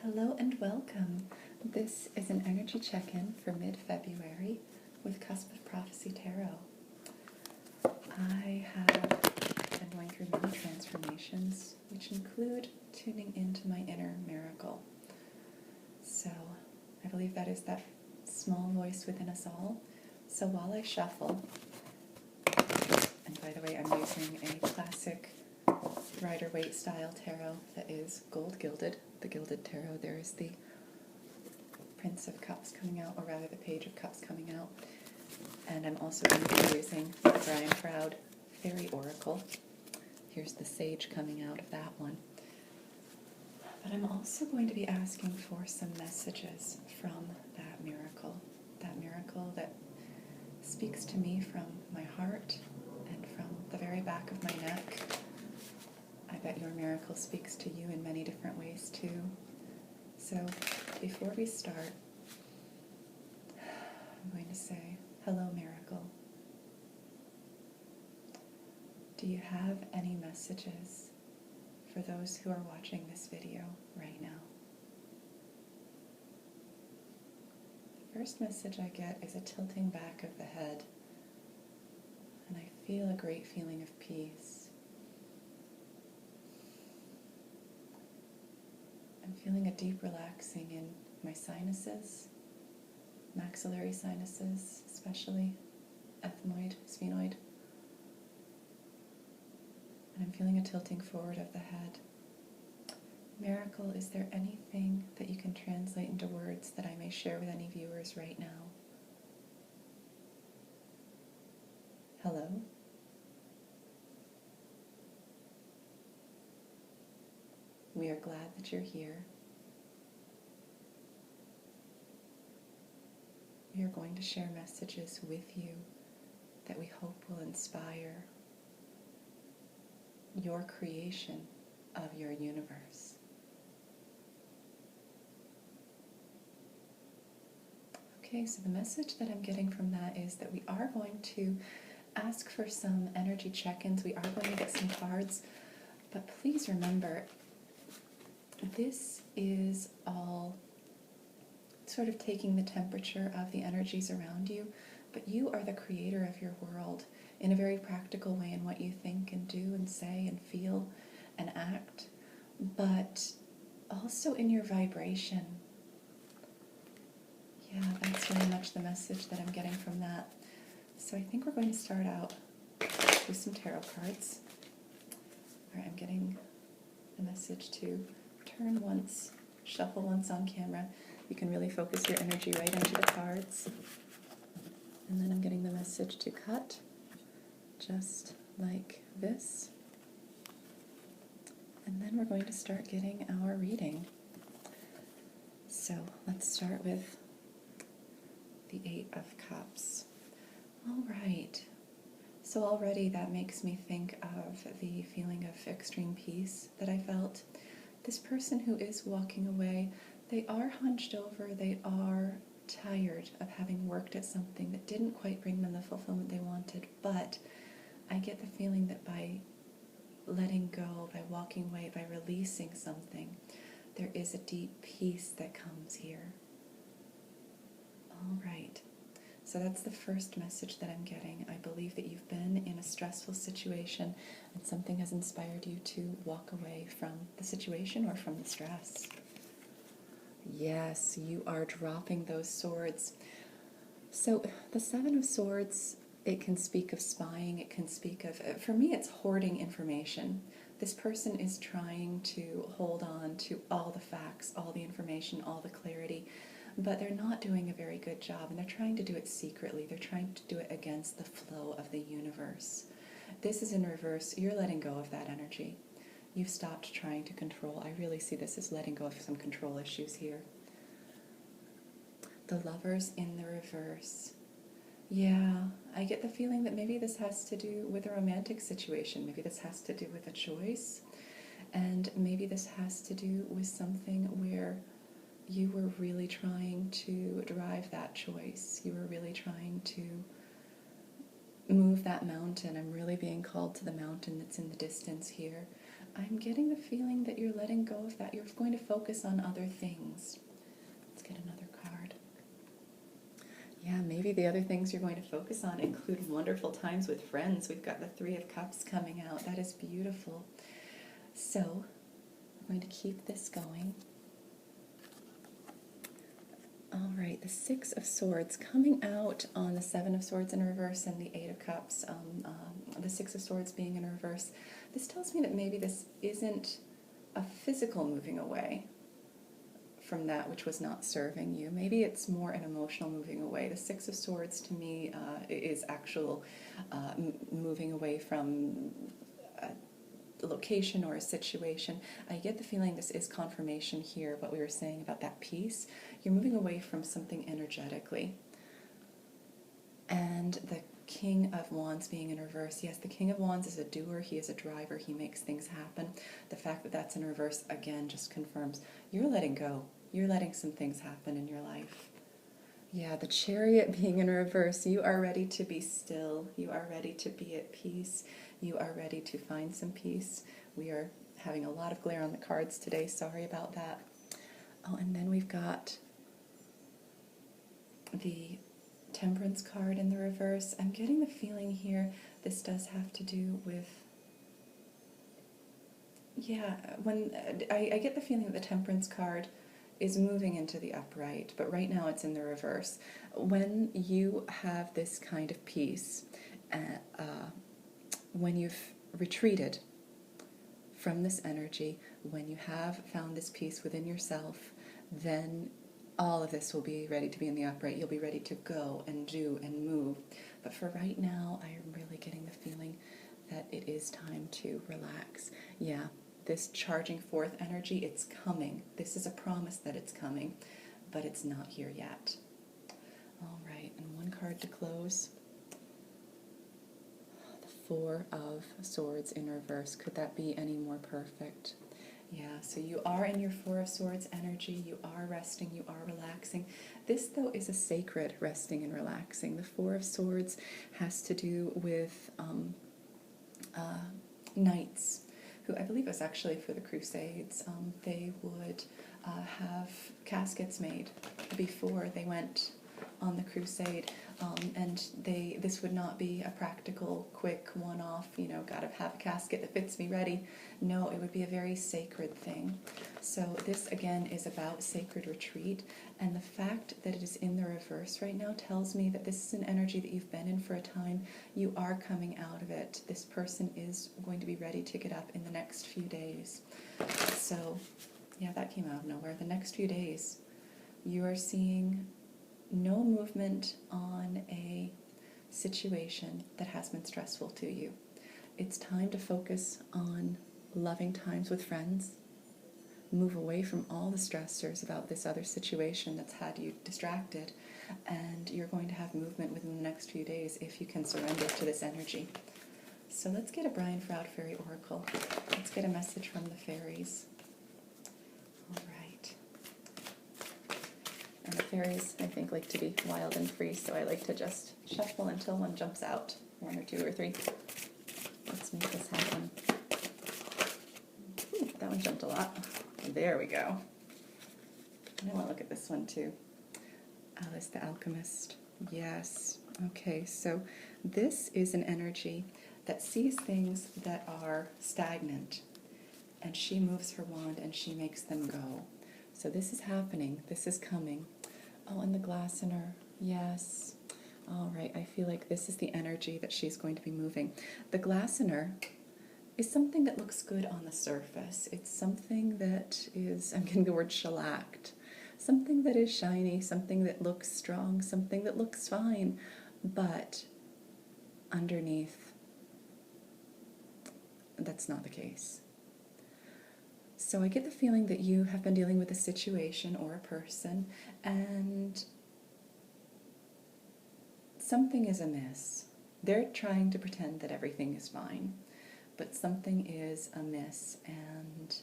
Hello and welcome. This is an energy check-in for mid-February with Cusp of Prophecy Tarot. I have been going through many transformations, which include tuning into my inner miracle. So I believe that is that small voice within us all. So while I shuffle, and by the way, I'm using a classic Rider-Waite style tarot that is gold gilded. The gilded tarot, there is the Prince of Cups coming out, or rather the Page of Cups coming out. And I'm also going to be using the Brian Froud Fairy Oracle. Here's the Sage coming out of that one. But I'm also going to be asking for some messages from that miracle that speaks to me from my heart and from the very back of my neck. I bet your miracle speaks to you in many different ways too. So before we start, I'm going to say, hello miracle. Do you have any messages for those who are watching this video right now? The first message I get is a tilting back of the head, and I feel a great feeling of peace. I'm feeling a deep relaxing in my sinuses, maxillary sinuses especially, ethmoid, sphenoid. And I'm feeling a tilting forward of the head. Miracle, is there anything that you can translate into words that I may share with any viewers right now? Hello? We are glad that you're here. We are going to share messages with you that we hope will inspire your creation of your universe. Okay, so the message that I'm getting from that is that we are going to ask for some energy check-ins. We are going to get some cards, but please remember, this is all sort of taking the temperature of the energies around you, but you are the creator of your world in a very practical way in what you think and do and say and feel and act, but also in your vibration. Yeah, that's very much the message that I'm getting from that. So I think we're going to start out with some tarot cards. All right, I'm getting a message to turn once, shuffle once on camera. You can really focus your energy right into the cards. And then I'm getting the message to cut, just like this. And then we're going to start getting our reading. So let's start with the Eight of Cups. All right. So already that makes me think of the feeling of extreme peace that I felt. This person who is walking away, they are hunched over, they are tired of having worked at something that didn't quite bring them the fulfillment they wanted, but I get the feeling that by letting go, by walking away, by releasing something, there is a deep peace that comes here. All right. So that's the first message that I'm getting. I believe that you've been in a stressful situation and something has inspired you to walk away from the situation or from the stress. Yes, you are dropping those swords. So the Seven of Swords, it can speak of spying, it can speak of, for me it's hoarding information. This person is trying to hold on to all the facts, all the information, all the clarity, but they're not doing a very good job, and they're trying to do it secretly. They're trying to do it against the flow of the universe. This is in reverse. You're letting go of that energy. You've stopped trying to control. I really see this as letting go of some control issues here. The Lovers in the reverse. Yeah, I get the feeling that maybe this has to do with a romantic situation. Maybe this has to do with a choice. And maybe this has to do with something where you were really trying to drive that choice. You were really trying to move that mountain. I'm really being called to the mountain that's in the distance here. I'm getting the feeling that you're letting go of that. You're going to focus on other things. Let's get another card. Yeah, maybe the other things you're going to focus on include wonderful times with friends. We've got the Three of Cups coming out. That is beautiful. So, we're going to keep this going. All right, the Six of Swords coming out on the Seven of Swords in reverse and the Eight of Cups, the Six of Swords being in reverse. This tells me that maybe this isn't a physical moving away from that which was not serving you. Maybe it's more an emotional moving away. The Six of Swords to me is actual moving away from a location or a situation. I get the feeling this is confirmation here, what we were saying about that peace. You're moving away from something energetically. And the King of Wands being in reverse. Yes, the King of Wands is a doer. He is a driver. He makes things happen. The fact that that's in reverse, again, just confirms you're letting go. You're letting some things happen in your life. Yeah, the Chariot being in reverse. You are ready to be still. You are ready to be at peace. You are ready to find some peace. We are having a lot of glare on the cards today. Sorry about that. Oh, and then we've got the Temperance card in the reverse. I'm getting the feeling here this does have to do with, yeah, when I get the feeling that the Temperance card is moving into the upright, but right now it's in the reverse. When you have this kind of peace, when you've retreated from this energy, when you have found this peace within yourself, then all of this will be ready to be in the upright. You'll be ready to go and do and move. But for right now, I am really getting the feeling that it is time to relax. Yeah, this charging forth energy, it's coming. This is a promise that it's coming, but it's not here yet. All right, and one card to close. The Four of Swords in reverse. Could that be any more perfect? Yeah, so you are in your Four of Swords energy, you are resting, you are relaxing. This, though, is a sacred resting and relaxing. The Four of Swords has to do with knights, who I believe was actually for the Crusades. They would have caskets made before they went on the crusade, and this would not be a practical, quick, one-off, gotta have a casket that fits me ready. No, it would be a very sacred thing. So this, again, is about sacred retreat, and the fact that it is in the reverse right now tells me that this is an energy that you've been in for a time. You are coming out of it. This person is going to be ready to get up in the next few days. So, yeah, that came out of nowhere. The next few days, you are seeing no movement on a situation that has been stressful to you. It's time to focus on loving times with friends. Move away from all the stressors about this other situation that's had you distracted, and you're going to have movement within the next few days if you can surrender to this energy. So let's get a Brian Froud Fairy Oracle. Let's get a message from the fairies. All right. And the fairies, I think, like to be wild and free, so I like to just shuffle until one jumps out. One or two or three. Let's make this happen. Ooh, that one jumped a lot. There we go. And I want to look at this one too. Alice the Alchemist. Yes. Okay, so this is an energy that sees things that are stagnant, and she moves her wand and she makes them go. So this is happening. This is coming. Oh, and the Glassener. Yes. All right, I feel like this is the energy that she's going to be moving. The Glassener is something that looks good on the surface. It's something that is, I'm getting the word shellacked, something that is shiny, something that looks strong, something that looks fine, but underneath, that's not the case. So I get the feeling that you have been dealing with a situation or a person, and something is amiss. They're trying to pretend that everything is fine, but something is amiss, and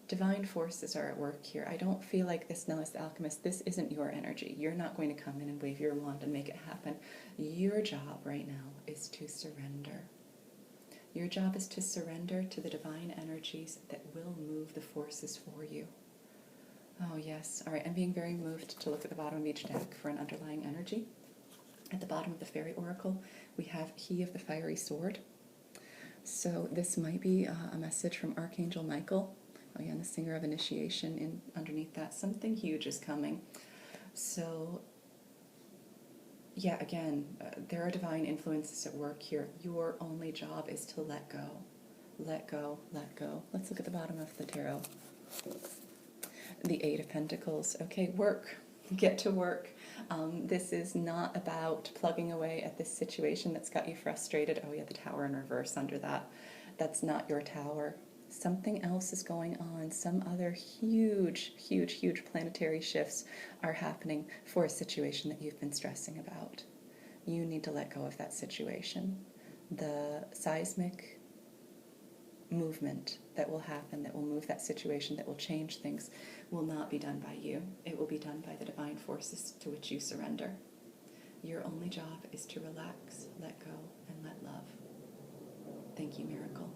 divine forces are at work here. I don't feel like this Alice the Alchemist, this isn't your energy. You're not going to come in and wave your wand and make it happen. Your job right now is to surrender. Your job is to surrender to the divine energies that will move the forces for you. Oh, yes. All right, I'm being very moved to look at the bottom of each deck for an underlying energy. At the bottom of the Fairy Oracle, we have He of the Fiery Sword. So this might be a message from Archangel Michael. Oh yeah, and the Singer of Initiation in underneath that. Something huge is coming. So yeah, again, there are divine influences at work here. Your only job is to let go. Let go, let go. Let's look at the bottom of the tarot. The Eight of Pentacles. Okay, work. Get to work. This is not about plugging away at this situation that's got you frustrated. Oh yeah, the Tower in reverse under that. That's not your tower. Something else is going on. Some other huge, huge, huge planetary shifts are happening for a situation that you've been stressing about. You need to let go of that situation. The seismic movement that will happen, that will move that situation, that will change things, will not be done by you. It will be done by the divine forces to which you surrender. Your only job is to relax, let go, and let love. Thank you, Miracle.